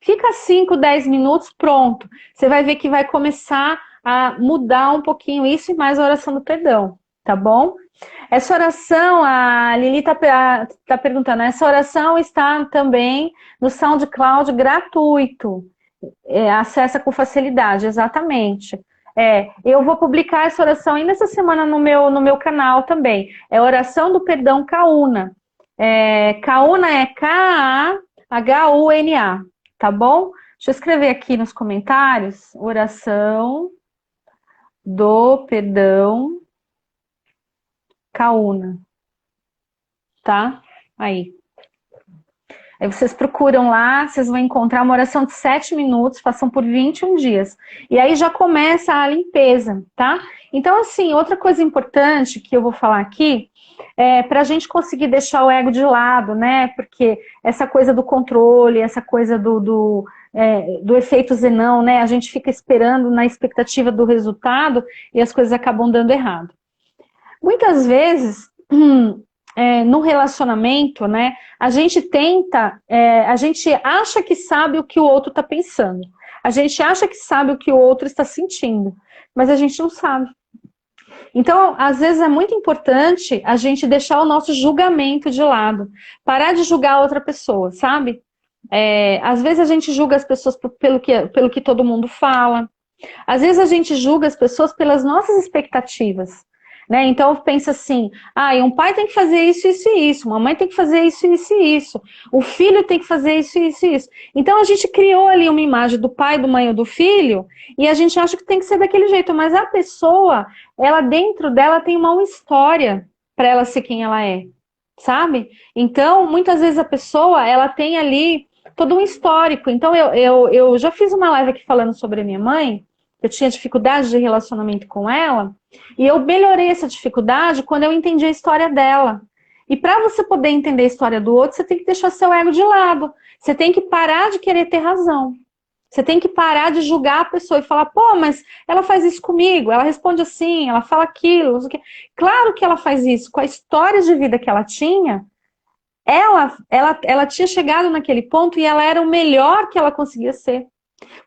Speaker 1: Fica 5, 10 minutos, pronto. Você vai ver que vai começar a mudar um pouquinho isso e mais a oração do perdão, tá bom? Essa oração, a Lili tá perguntando, essa oração está também no SoundCloud gratuito. Acessa com facilidade, exatamente. Eu vou publicar essa oração ainda essa semana no meu canal também. É Oração do Perdão Kauna. Kauna é K-A-H-U-N-A, tá bom? Deixa eu escrever aqui nos comentários. Oração do Perdão Kauna. Tá? Aí vocês procuram lá, vocês vão encontrar uma oração de 7 minutos, façam por 21 dias. E aí já começa a limpeza, tá? Então, assim, outra coisa importante que eu vou falar aqui é para a gente conseguir deixar o ego de lado, né? Porque essa coisa do controle, essa coisa do efeito Zenão, né? A gente fica esperando na expectativa do resultado e as coisas acabam dando errado. Muitas vezes... no relacionamento, né, a gente acha que sabe o que o outro está pensando, a gente acha que sabe o que o outro está sentindo, mas a gente não sabe. Então, às vezes é muito importante a gente deixar o nosso julgamento de lado, parar de julgar a outra pessoa, sabe? Às vezes a gente julga as pessoas pelo que todo mundo fala, às vezes a gente julga as pessoas pelas nossas expectativas. Né? Então pensa assim, um pai tem que fazer isso, isso e isso, uma mãe tem que fazer isso, isso e isso, o filho tem que fazer isso, isso e isso. Então a gente criou ali uma imagem do pai, do mãe ou do filho, e a gente acha que tem que ser daquele jeito, mas a pessoa, ela dentro dela tem uma história para ela ser quem ela é, sabe? Então muitas vezes a pessoa, ela tem ali todo um histórico. Então eu já fiz uma live aqui falando sobre a minha mãe, eu tinha dificuldade de relacionamento com ela, e eu melhorei essa dificuldade quando eu entendi a história dela. E para você poder entender a história do outro, você tem que deixar seu ego de lado. Você tem que parar de querer ter razão. Você tem que parar de julgar a pessoa e falar, pô, mas ela faz isso comigo, ela responde assim, ela fala aquilo. Claro que ela faz isso. Com a história de vida que ela tinha, ela tinha chegado naquele ponto e ela era o melhor que ela conseguia ser.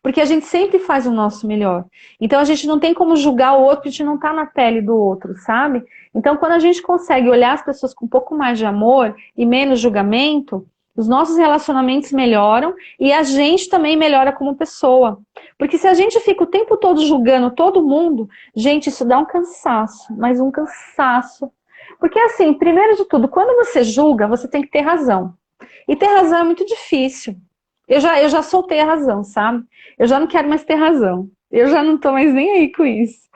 Speaker 1: Porque a gente sempre faz o nosso melhor. Então a gente não tem como julgar o outro, porque a gente não está na pele do outro, sabe? Então quando a gente consegue olhar as pessoas com um pouco mais de amor e menos julgamento, os nossos relacionamentos melhoram e a gente também melhora como pessoa. Porque se a gente fica o tempo todo julgando todo mundo, gente, isso dá um cansaço, mas um cansaço. Porque assim, primeiro de tudo, quando você julga, você tem que ter razão. E ter razão é muito difícil. Eu já soltei a razão, sabe? Eu já não quero mais ter razão. Eu já não tô mais nem aí com isso.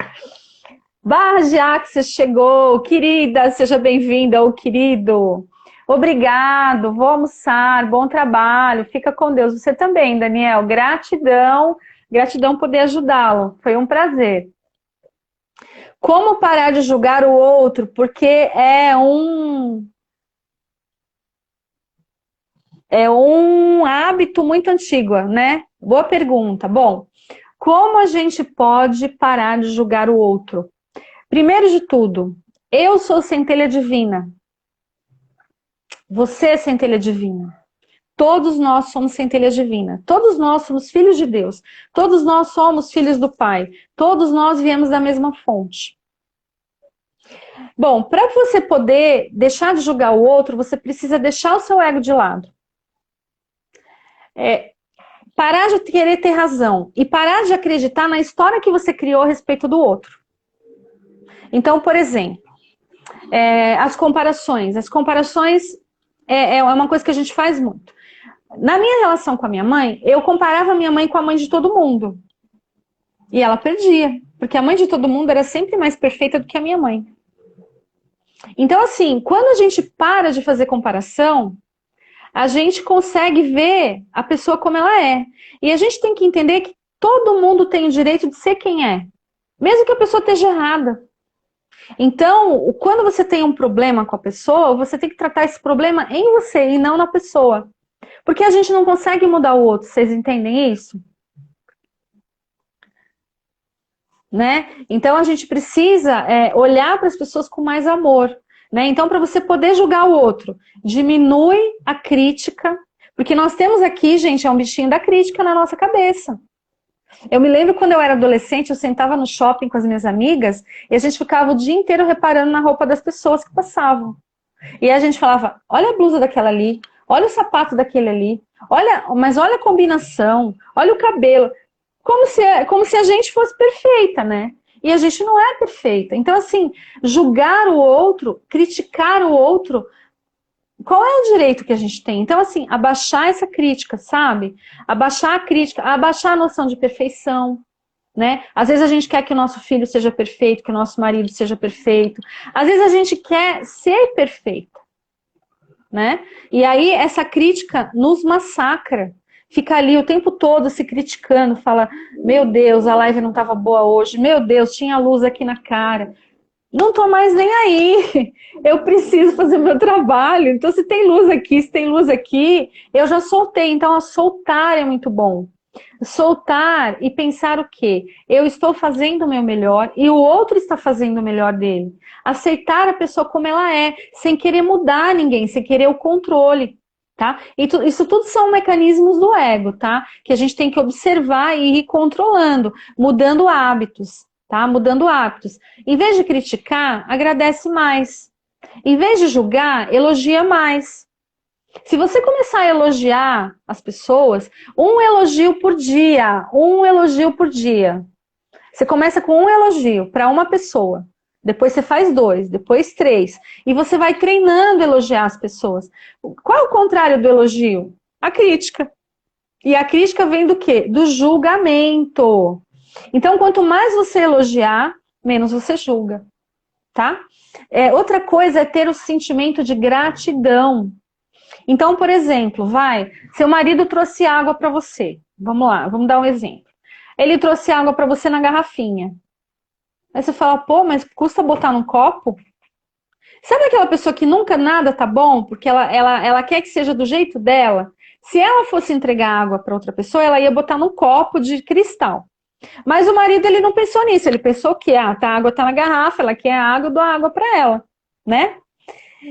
Speaker 1: Barra de Axis chegou. Querida, seja bem-vinda, ou querido. Obrigado, vou almoçar, bom trabalho, fica com Deus. Você também, Daniel. Gratidão, gratidão poder ajudá-lo. Foi um prazer. Como parar de julgar o outro? Porque é um hábito muito antigo, né? Boa pergunta. Bom, como a gente pode parar de julgar o outro? Primeiro de tudo, eu sou centelha divina. Você é centelha divina. Todos nós somos centelha divina. Todos nós somos filhos de Deus. Todos nós somos filhos do Pai. Todos nós viemos da mesma fonte. Bom, para você poder deixar de julgar o outro, você precisa deixar o seu ego de lado. Parar de querer ter razão e parar de acreditar na história que você criou a respeito do outro. Então, por exemplo, as comparações. As comparações é uma coisa que a gente faz muito. Na minha relação com a minha mãe, eu comparava a minha mãe com a mãe de todo mundo. E ela perdia, porque a mãe de todo mundo era sempre mais perfeita do que a minha mãe. Então, assim, quando a gente para de fazer comparação, a gente consegue ver a pessoa como ela é. E a gente tem que entender que todo mundo tem o direito de ser quem é, mesmo que a pessoa esteja errada. Então, quando você tem um problema com a pessoa, você tem que tratar esse problema em você e não na pessoa. Porque a gente não consegue mudar o outro, vocês entendem isso? Né? Então, a gente precisa olhar para as pessoas com mais amor. Né? Então, para você poder julgar o outro, diminui a crítica, porque nós temos aqui, gente, um bichinho da crítica na nossa cabeça. Eu me lembro quando eu era adolescente, eu sentava no shopping com as minhas amigas e a gente ficava o dia inteiro reparando na roupa das pessoas que passavam. E a gente falava, olha a blusa daquela ali, olha o sapato daquele ali, mas olha a combinação, olha o cabelo. Como se a gente fosse perfeita, né? E a gente não é perfeita. Então, assim, julgar o outro, criticar o outro, qual é o direito que a gente tem? Então, assim, abaixar essa crítica, sabe? Abaixar a crítica, abaixar a noção de perfeição, né? Às vezes a gente quer que o nosso filho seja perfeito, que o nosso marido seja perfeito. Às vezes a gente quer ser perfeito, né? E aí essa crítica nos massacra. Fica ali o tempo todo se criticando, fala, meu Deus, a live não estava boa hoje, meu Deus, tinha luz aqui na cara. Não tô mais nem aí, eu preciso fazer o meu trabalho, então se tem luz aqui, eu já soltei, então soltar é muito bom. Soltar e pensar o quê? Eu estou fazendo o meu melhor e o outro está fazendo o melhor dele. Aceitar a pessoa como ela é, sem querer mudar ninguém, sem querer o controle. Tá? Isso tudo são mecanismos do ego, tá? Que a gente tem que observar e ir controlando, mudando hábitos, tá? Mudando hábitos. Em vez de criticar, agradece mais. Em vez de julgar, elogia mais. Se você começar a elogiar as pessoas, um elogio por dia. Você começa com um elogio para uma pessoa. Depois você faz 2, depois 3. E você vai treinando elogiar as pessoas. Qual é o contrário do elogio? A crítica. E a crítica vem do quê? Do julgamento. Então, quanto mais você elogiar, menos você julga. Tá? Outra coisa é ter o sentimento de gratidão. Então, por exemplo, seu marido trouxe água para você. Vamos lá, vamos dar um exemplo. Ele trouxe água para você na garrafinha. Aí você fala, pô, mas custa botar num copo? Sabe aquela pessoa que nunca nada tá bom, porque ela quer que seja do jeito dela? Se ela fosse entregar água para outra pessoa, ela ia botar num copo de cristal. Mas o marido, ele não pensou nisso, ele pensou que a água tá na garrafa, ela quer a água, eu dou a água para ela, né?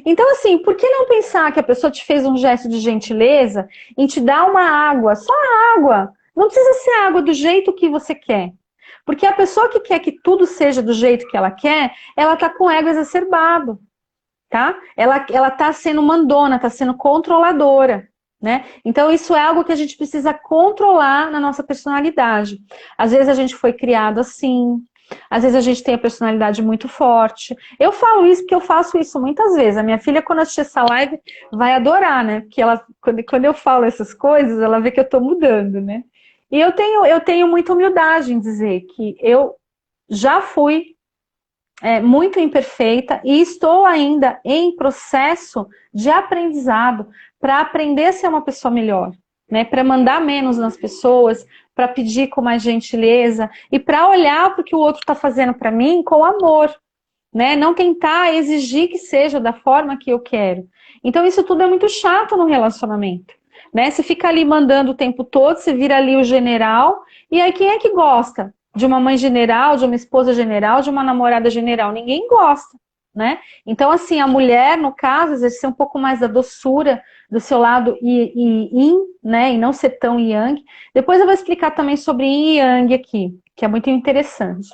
Speaker 1: Então, assim, por que não pensar que a pessoa te fez um gesto de gentileza em te dar uma água, só a água? Não precisa ser água do jeito que você quer. Porque a pessoa que quer que tudo seja do jeito que ela quer, ela tá com o ego exacerbado, tá? Ela tá sendo mandona, tá sendo controladora, né? Então isso é algo que a gente precisa controlar na nossa personalidade. Às vezes a gente foi criado assim, às vezes a gente tem a personalidade muito forte. Eu falo isso porque eu faço isso muitas vezes. A minha filha, quando assistir essa live, vai adorar, né? Porque ela, quando eu falo essas coisas, ela vê que eu tô mudando, né? E eu tenho muita humildade em dizer que eu já fui muito imperfeita e estou ainda em processo de aprendizado para aprender a ser uma pessoa melhor, né? Para mandar menos nas pessoas, para pedir com mais gentileza e para olhar para o que o outro está fazendo para mim com amor, né? Não tentar exigir que seja da forma que eu quero. Então isso tudo é muito chato no relacionamento, né? Você fica ali mandando o tempo todo, você vira ali o general, e aí quem é que gosta de uma mãe general, de uma esposa general, de uma namorada general? Ninguém gosta, né? Então assim, a mulher, no caso, exercer um pouco mais da doçura do seu lado yin, né? E não ser tão yang. Depois eu vou explicar também sobre yin e yang aqui, que é muito interessante.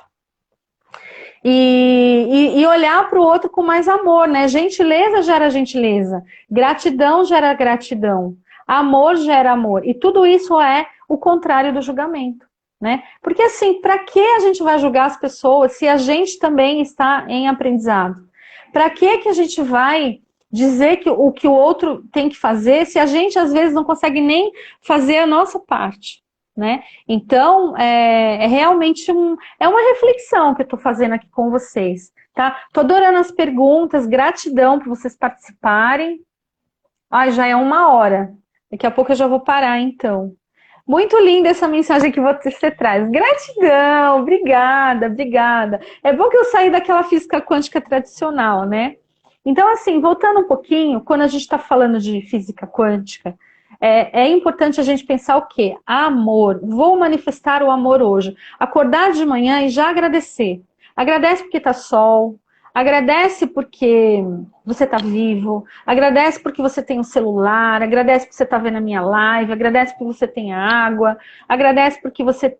Speaker 1: E olhar para o outro com mais amor, né? Gentileza gera gentileza, gratidão gera gratidão, amor gera amor. E tudo isso é o contrário do julgamento, né? Porque assim, para que a gente vai julgar as pessoas se a gente também está em aprendizado? Para que a gente vai dizer que o que o outro tem que fazer se a gente às vezes não consegue nem fazer a nossa parte? Né? Então, é realmente é uma reflexão que eu estou fazendo aqui com vocês, tá? Tô adorando as perguntas, gratidão por vocês participarem. Ai, já é 1 hora. Daqui a pouco eu já vou parar, então. Muito linda essa mensagem que você traz. Gratidão, obrigada, obrigada. É bom que eu saí daquela física quântica tradicional, né? Então, assim, voltando um pouquinho, quando a gente está falando de física quântica, é importante a gente pensar o quê? Amor. Vou manifestar o amor hoje. Acordar de manhã e já agradecer. Agradece porque tá sol. Agradece porque você tá vivo. Agradece porque você tem um celular. Agradece porque você tá vendo a minha live. Agradece porque você tem água. Agradece porque você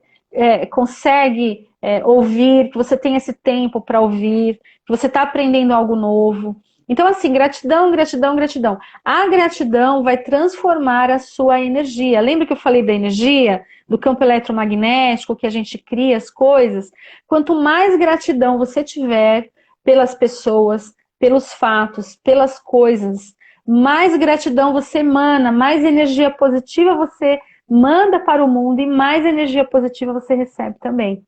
Speaker 1: consegue ouvir, que você tem esse tempo para ouvir, que você está aprendendo algo novo. Então, assim, gratidão, gratidão, gratidão. A gratidão vai transformar a sua energia. Lembra que eu falei da energia, do campo eletromagnético, que a gente cria as coisas? Quanto mais gratidão você tiver pelas pessoas, pelos fatos, pelas coisas, mais gratidão você emana, mais energia positiva você manda para o mundo e mais energia positiva você recebe também.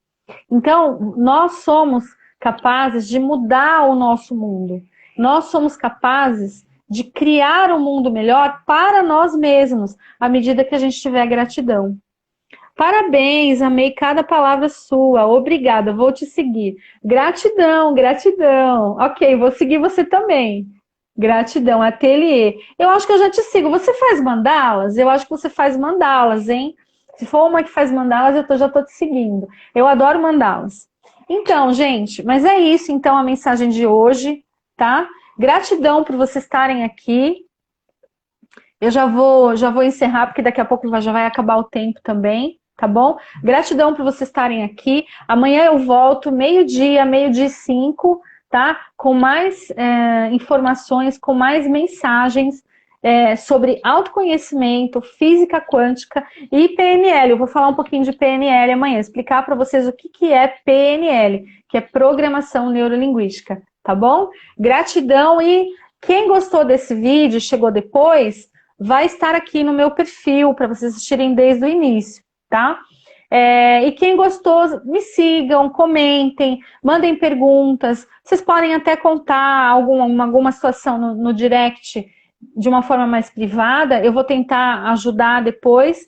Speaker 1: Então, nós somos capazes de mudar o nosso mundo. Nós somos capazes de criar um mundo melhor para nós mesmos, à medida que a gente tiver gratidão. Parabéns, amei cada palavra sua. Obrigada, vou te seguir. Gratidão, gratidão. Ok, vou seguir você também. Gratidão, ateliê. Eu acho que eu já te sigo. Você faz mandalas? Eu acho que você faz mandalas, hein? Se for uma que faz mandalas, já estou te seguindo. Eu adoro mandalas. Então, gente, mas é isso, então, a mensagem de hoje, tá? Gratidão por vocês estarem aqui. Eu já vou encerrar, porque daqui a pouco já vai acabar o tempo também, tá bom? Gratidão por vocês estarem aqui. Amanhã eu volto, meio-dia, meio-dia e 5, tá? Com mais informações, com mais mensagens sobre autoconhecimento, física quântica e PNL. Eu vou falar um pouquinho de PNL amanhã, explicar para vocês o que é PNL, que é Programação Neurolinguística, tá bom? Gratidão e quem gostou desse vídeo, chegou depois, vai estar aqui no meu perfil para vocês assistirem desde o início, tá? E quem gostou, me sigam, comentem, mandem perguntas. Vocês podem até contar alguma situação no direct de uma forma mais privada. Eu vou tentar ajudar depois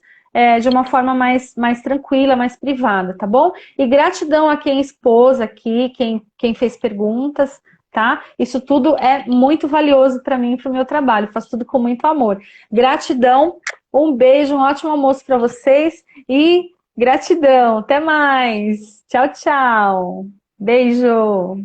Speaker 1: de uma forma mais tranquila, mais privada, tá bom? E gratidão a quem expôs aqui, quem fez perguntas, tá? Isso tudo é muito valioso para mim e para o meu trabalho. Faço tudo com muito amor. Gratidão, um beijo, um ótimo almoço para vocês e gratidão. Até mais. Tchau, tchau. Beijo.